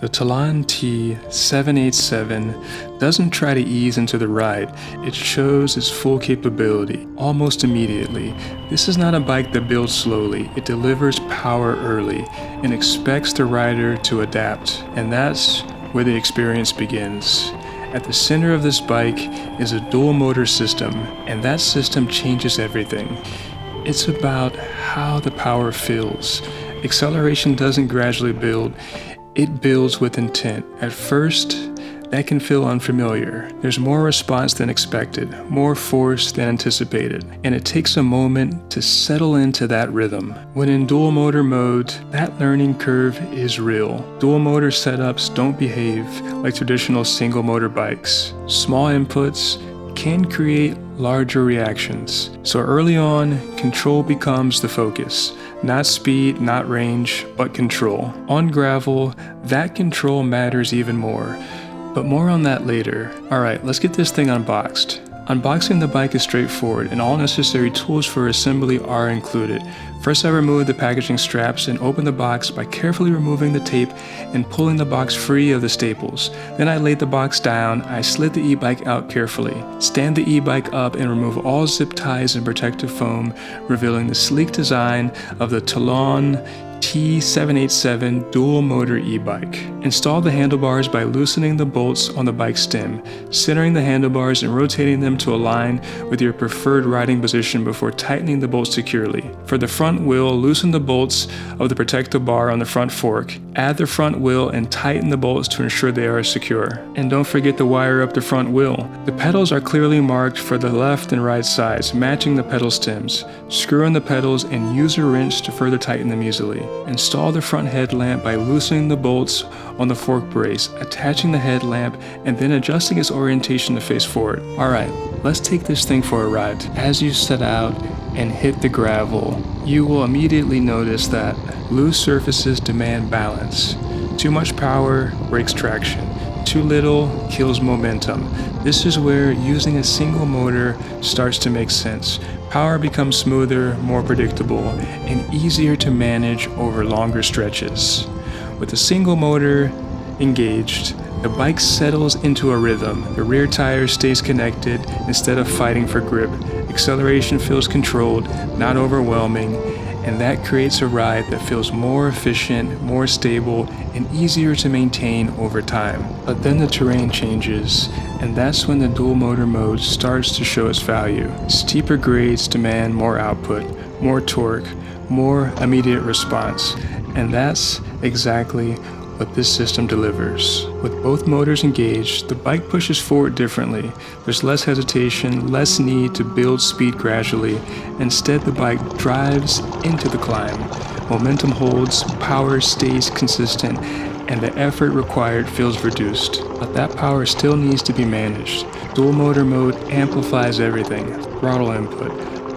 The Talon T787 doesn't try to ease into the ride, it shows its full capability almost immediately. This is not a bike that builds slowly, it delivers power early and expects the rider to adapt, and that's where the experience begins. At the center of this bike is a dual motor system, and that system changes everything. It's about how the power feels. Acceleration doesn't gradually build, it builds with intent. At first, that can feel unfamiliar. There's more response than expected, more force than anticipated, and it takes a moment to settle into that rhythm. When in dual motor mode, that learning curve is real. Dual motor setups don't behave like traditional single motor bikes. Small inputs can create larger reactions. So early on, control becomes the focus. Not speed, not range, but control. On gravel, that control matters even more. But more on that later. Alright, let's get this thing unboxed. Unboxing the bike is straightforward, and all necessary tools for assembly are included. First, I removed the packaging straps and opened the box by carefully removing the tape and pulling the box free of the staples. Then I laid the box down, I slid the e-bike out carefully, stand the e-bike up and remove all zip ties and protective foam, revealing the sleek design of the Talon T787 dual motor e-bike. Install the handlebars by loosening the bolts on the bike stem, centering the handlebars and rotating them to align with your preferred riding position before tightening the bolts securely. For the front wheel, loosen the bolts of the protective bar on the front fork. Add the front wheel and tighten the bolts to ensure they are secure. And don't forget to wire up the front wheel. The pedals are clearly marked for the left and right sides, matching the pedal stems. Screw in the pedals and use a wrench to further tighten them easily. Install the front headlamp by loosening the bolts on the fork brace, attaching the headlamp, and then adjusting its orientation to face forward. Alright, let's take this thing for a ride. As you set out and hit the gravel, you will immediately notice that loose surfaces demand balance. Too much power breaks traction. Too little kills momentum. This is where using a single motor starts to make sense. Power becomes smoother, more predictable, and easier to manage over longer stretches. With a single motor engaged, the bike settles into a rhythm. The rear tire stays connected instead of fighting for grip. Acceleration feels controlled, not overwhelming, and that creates a ride that feels more efficient, more stable, and easier to maintain over time. But then the terrain changes, and that's when the dual motor mode starts to show its value. Steeper grades demand more output, more torque, more immediate response, and that's exactly what this system delivers. With both motors engaged, the bike pushes forward differently. There's less hesitation, less need to build speed gradually. Instead, the bike drives into the climb. Momentum holds, power stays consistent, and the effort required feels reduced. But that power still needs to be managed. Dual motor mode amplifies everything. Throttle input,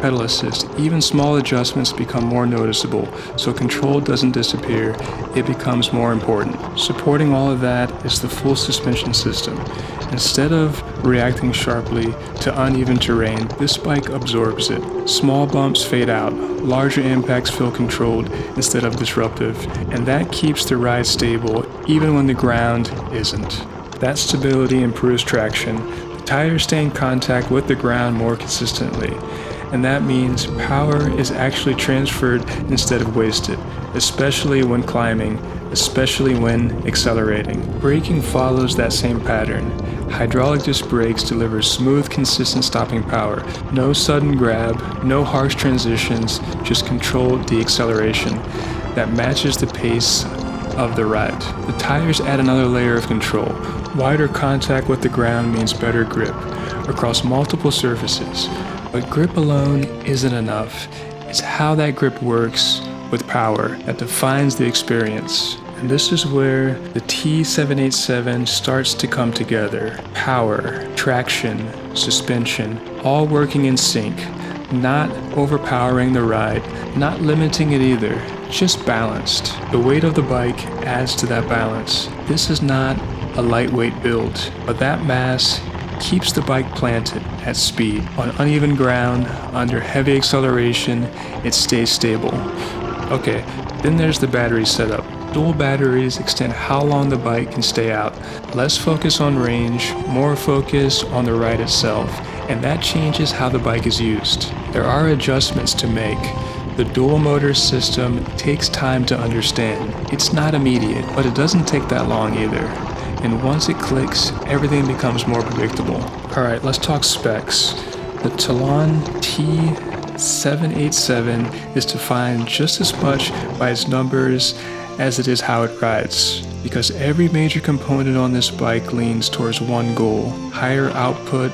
pedal assist, even small adjustments become more noticeable, so control doesn't disappear, it becomes more important. Supporting all of that is the full suspension system. Instead of reacting sharply to uneven terrain, this bike absorbs it. Small bumps fade out, larger impacts feel controlled instead of disruptive, and that keeps the ride stable even when the ground isn't. That stability improves traction. The tires stay in contact with the ground more consistently. And that means power is actually transferred instead of wasted, especially when climbing, especially when accelerating. Braking follows that same pattern. Hydraulic disc brakes deliver smooth, consistent stopping power. No sudden grab, no harsh transitions, just controlled deceleration that matches the pace of the ride. The tires add another layer of control. Wider contact with the ground means better grip across multiple surfaces. But grip alone isn't enough. It's how that grip works with power that defines the experience. And this is where the T787 starts to come together. Power, traction, suspension, all working in sync. Not overpowering the ride, not limiting it either, just balanced. The weight of the bike adds to that balance. This is not a lightweight build, but that mass keeps the bike planted at speed. On uneven ground, under heavy acceleration, it stays stable. Okay, then there's the battery setup. Dual batteries extend how long the bike can stay out. Less focus on range, more focus on the ride itself, and that changes how the bike is used. There are adjustments to make. The dual motor system takes time to understand. It's not immediate, but it doesn't take that long either. And once it clicks, everything becomes more predictable. Alright, let's talk specs. The Talon T787 is defined just as much by its numbers as it is how it rides, because every major component on this bike leans towards one goal: higher output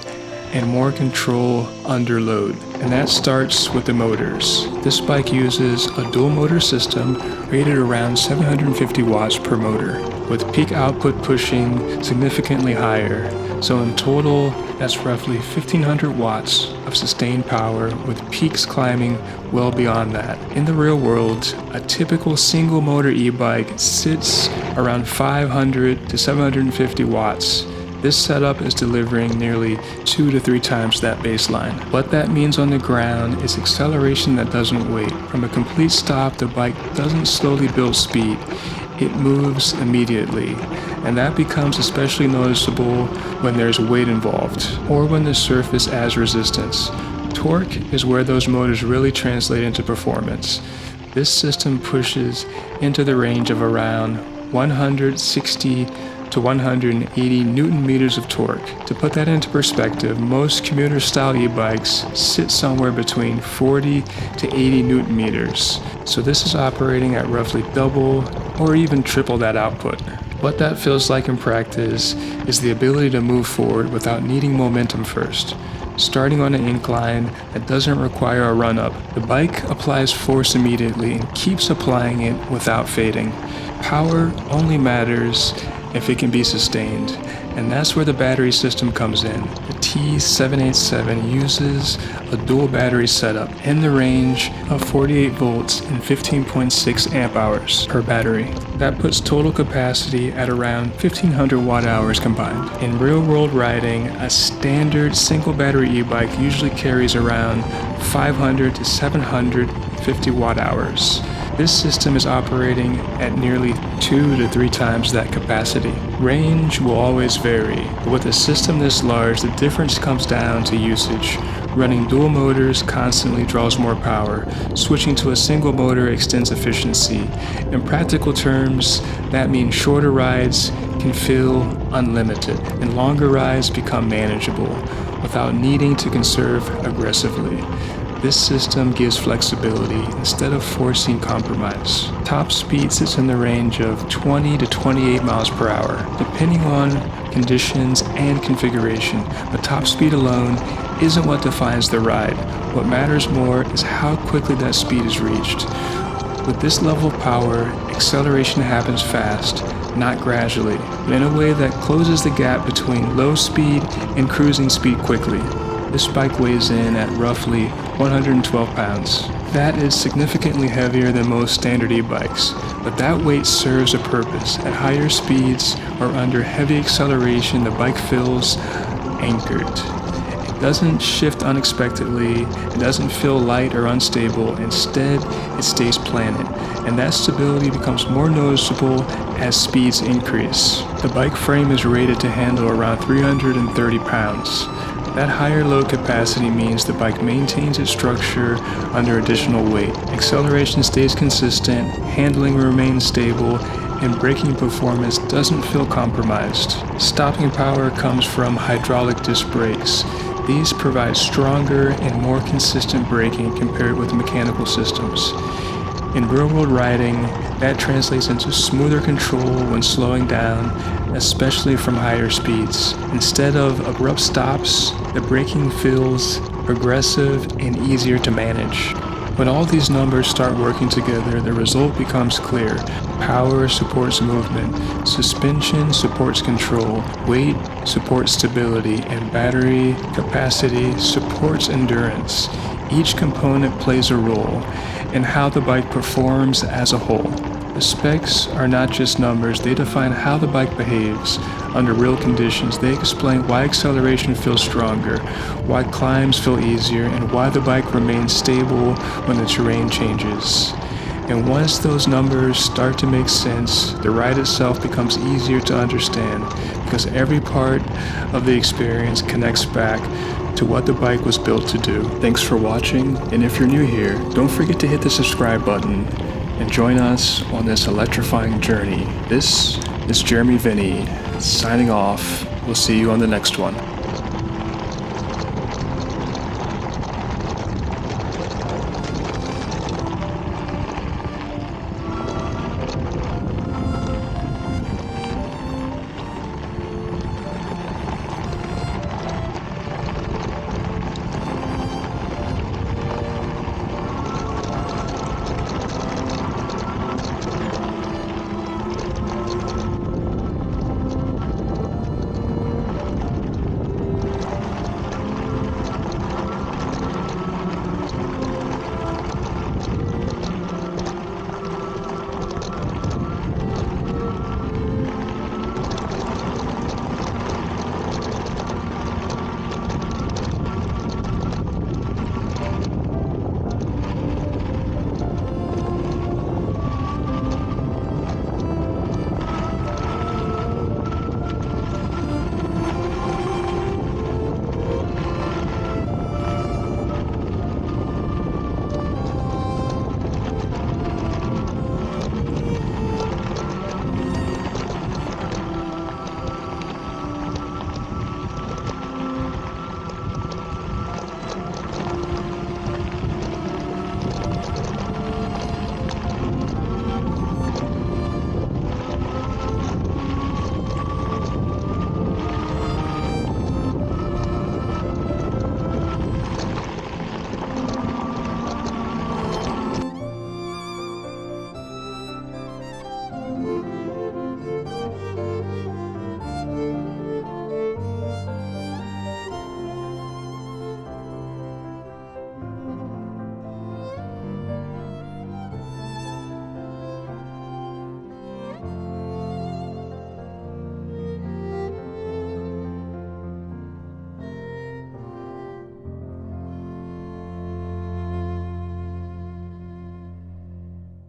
and more control under load. And that starts with the motors. This bike uses a dual motor system rated around 750 watts per motor, with peak output pushing significantly higher. So in total, that's roughly 1500 watts of sustained power, with peaks climbing well beyond that. In the real world, a typical single motor e-bike sits around 500 to 750 watts. This setup is delivering nearly 2 to 3 times that baseline. What that means on the ground is acceleration that doesn't wait. From a complete stop, the bike doesn't slowly build speed. It moves immediately, and that becomes especially noticeable when there's weight involved, or when the surface adds resistance. Torque is where those motors really translate into performance. This system pushes into the range of around 160 to 180 Newton meters of torque. To put that into perspective, most commuter-style e-bikes sit somewhere between 40 to 80 Newton meters. So this is operating at roughly double or even triple that output. What that feels like in practice is the ability to move forward without needing momentum first. Starting on an incline that doesn't require a run-up, the bike applies force immediately and keeps applying it without fading. Power only matters if it can be sustained, and that's where the battery system comes in. The T787 uses a dual battery setup in the range of 48 volts and 15.6 amp hours per battery. That puts total capacity at around 1500 watt hours combined. In real world riding, a standard single battery e-bike usually carries around 500 to 750 watt hours. This system is operating at nearly 2 to 3 times that capacity. Range will always vary, but with a system this large, the difference comes down to usage. Running dual motors constantly draws more power. Switching to a single motor extends efficiency. In practical terms, that means shorter rides can feel unlimited, and longer rides become manageable without needing to conserve aggressively. This system gives flexibility instead of forcing compromise. Top speed sits in the range of 20 to 28 miles per hour, depending on conditions and configuration, but top speed alone isn't what defines the ride. What matters more is how quickly that speed is reached. With this level of power, acceleration happens fast, not gradually, but in a way that closes the gap between low speed and cruising speed quickly. This bike weighs in at roughly 112 pounds. That is significantly heavier than most standard e-bikes, but that weight serves a purpose. At higher speeds or under heavy acceleration, the bike feels anchored. It doesn't shift unexpectedly, it doesn't feel light or unstable. Instead, it stays planted, and that stability becomes more noticeable as speeds increase. The bike frame is rated to handle around 330 pounds. That higher load capacity means the bike maintains its structure under additional weight. Acceleration stays consistent, handling remains stable, and braking performance doesn't feel compromised. Stopping power comes from hydraulic disc brakes. These provide stronger and more consistent braking compared with mechanical systems. In real-world riding, that translates into smoother control when slowing down, especially from higher speeds. Instead of abrupt stops, the braking feels progressive and easier to manage. When all these numbers start working together, the result becomes clear. Power supports movement, suspension supports control, weight supports stability, and battery capacity supports endurance. Each component plays a role in how the bike performs as a whole. The specs are not just numbers, they define how the bike behaves under real conditions. They explain why acceleration feels stronger, why climbs feel easier, and why the bike remains stable when the terrain changes. And once those numbers start to make sense, the ride itself becomes easier to understand because every part of the experience connects back to what the bike was built to do. Thanks for watching, and if you're new here, don't forget to hit the subscribe button and join us on this electrifying journey. This is Jeremy Vinny signing off. We'll see you on the next one.